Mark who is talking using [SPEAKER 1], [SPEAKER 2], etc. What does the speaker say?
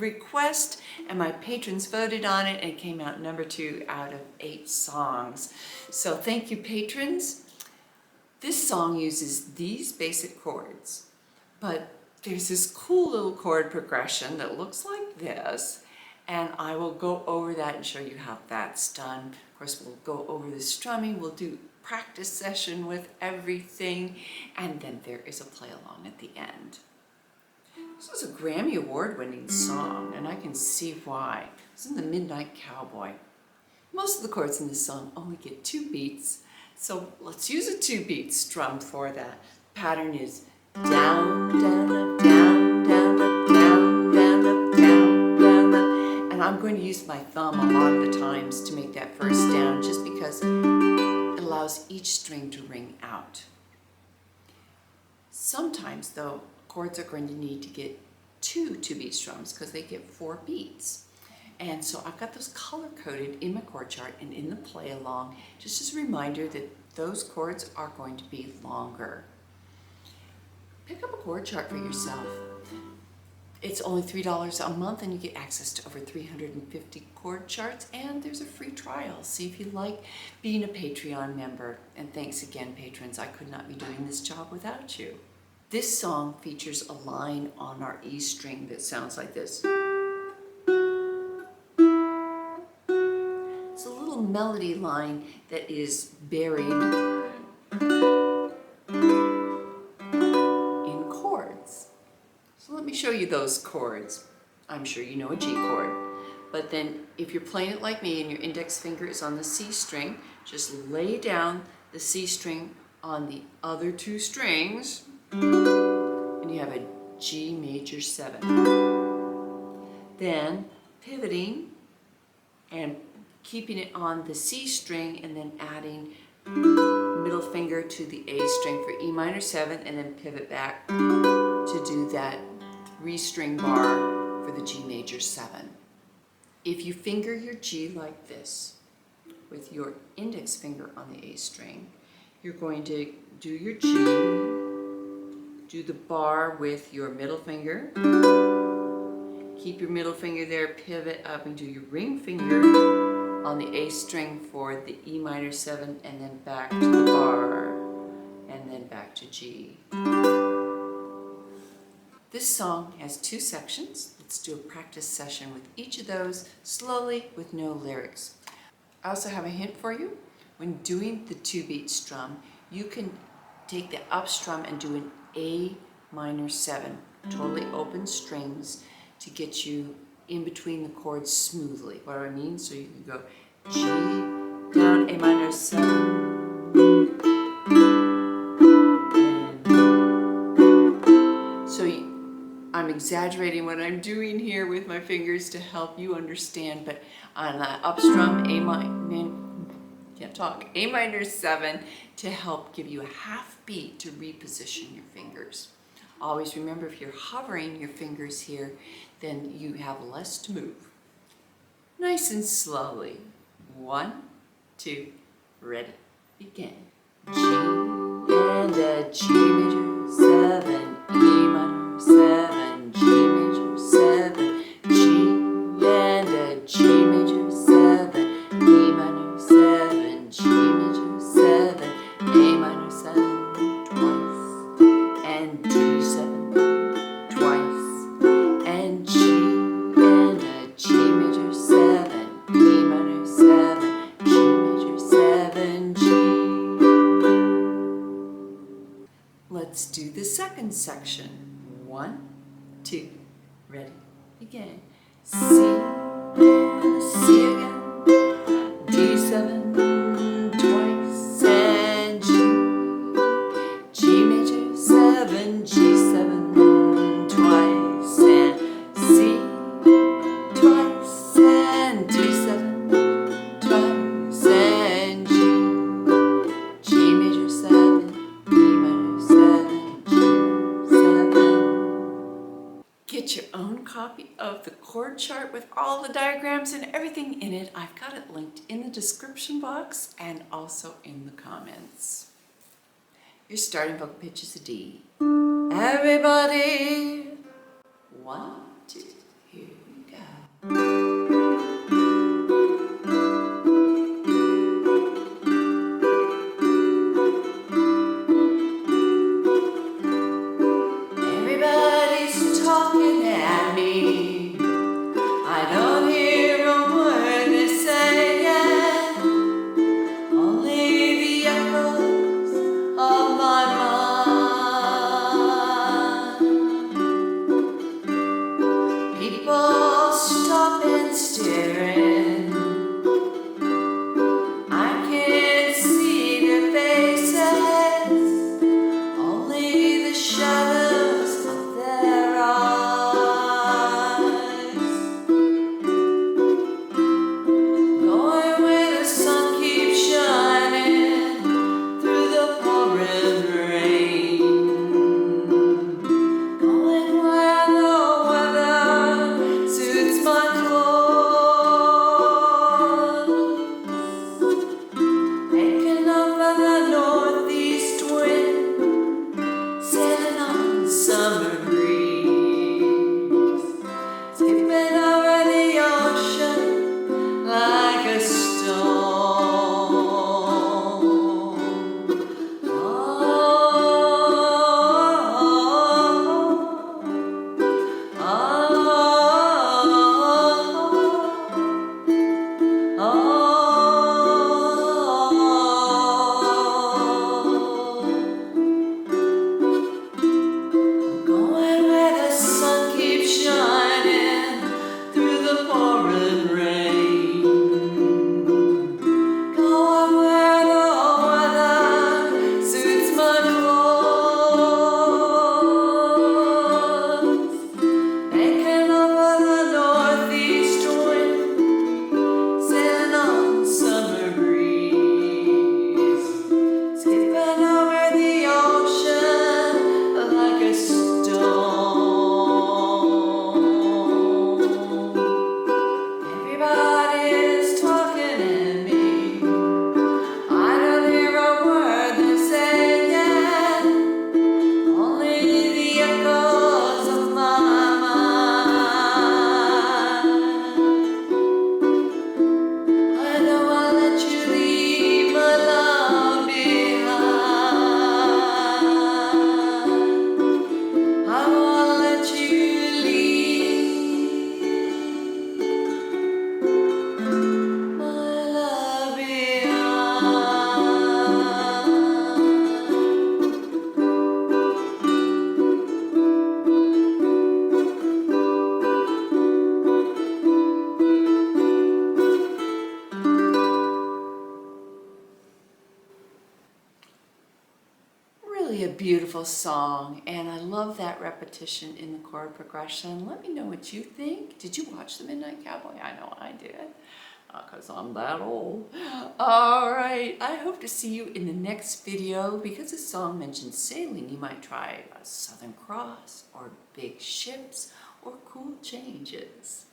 [SPEAKER 1] request, and my patrons voted on it, and it came out number 2 out of 8 songs. So thank you, patrons. This song uses these basic chords, but there's this cool little chord progression that looks like this, and I will go over that and show you how that's done. Of course, we'll go over the strumming, we'll do practice session with everything, and then there is a play along at the end. This was a Grammy Award-winning song, and I can see why. It's in the Midnight Cowboy. Most of the chords in this song only get 2 beats, so let's use a 2-beat strum for that. The pattern is down, down, up, down, down, up, down, down, up, down, down, up. And I'm going to use my thumb a lot of the times to make that first down, just because it allows each string to ring out. Sometimes, though, chords are going to need to get 2 2-beat strums because they get 4 beats. And so I've got those color-coded in my chord chart and in the play along, just as a reminder that those chords are going to be longer. Pick up a chord chart for yourself. It's only $3 a month, and you get access to over 350 chord charts, and there's a free trial. See if you like being a Patreon member. And thanks again, patrons. I could not be doing this job without you. This song features a line on our E string that sounds like this. It's a little melody line that is buried in chords. So let me show you those chords. I'm sure you know a G chord, but then if you're playing it like me and your index finger is on the C string, just lay down the C string on the other 2 strings, and you have a G major 7. Then pivoting and keeping it on the C string, and then adding middle finger to the A string for E minor 7, and then pivot back to do that 3-string bar for the G major 7. If you finger your G like this with your index finger on the A string, you're going to do your G, do the bar with your middle finger, keep your middle finger there, pivot up and do your ring finger on the A string for the E minor 7, and then back to the bar, and then back to G. This song has 2 sections. Let's do a practice session with each of those slowly with no lyrics. I also have a hint for you. When doing the 2-beat strum, you can take the up strum and do an A minor 7, totally open strings, to get you in between the chords smoothly. What do I mean? So you can go G, down, A minor 7, I'm exaggerating what I'm doing here with my fingers to help you understand, but on that up strum, A minor 7, to help give you a half beat to reposition your fingers. Always remember, if you're hovering your fingers here, then you have less to move. Nice and slowly. 1, 2, ready, begin. G and a G major 7, E minor 7, G major 7, G and a G major 7, E minor 7, G major 7, A minor 7 twice, and D7 twice, and G and a G major 7, E minor 7, G major 7, G. Let's do the second section. 1, 2, ready, begin. C and C again, D7 twice, and G, G major 7, G7 twice, and C twice, and D7 twice, and G, G major 7, E minor 7, G 7. Get your own copy of the chord chart with all the diagrams and everything in it. I've got it linked in the description box and also in the comments. Your starting vocal pitch is a D. Everybody, 1, 2, here we Everybody's talking at me. I don't hear a word they're saying, only the echoes of my mind. People stop and staring. I can't see their faces, only the shadows of their eyes. Going where the sun keeps shining through the pouring rain. Going where the weather suits my clothes. Taking over the northeast wind, sailing on summer breeze, skipping over the ocean like a stone. Oh, oh, oh, oh. Going where the sun keeps shining through the pouring rain. Going where the weather suits my clothes. Taking over the northeast wind, sailing on summer breeze, skipping over the ocean like a stone. Everybody's talking at me. I don't hear a word they're saying, only the echoes of my mind. I know I'll let you leave my love behind. I won't let you leave my love Really a beautiful song, and I love that repetition in the chord progression. Let me know what you think. Did you watch The Midnight Cowboy? I know I did, because I'm that old. All right, I hope to see you in the next video. Because this song mentions sailing, you might try a Southern Cross, or big ships, or cool changes.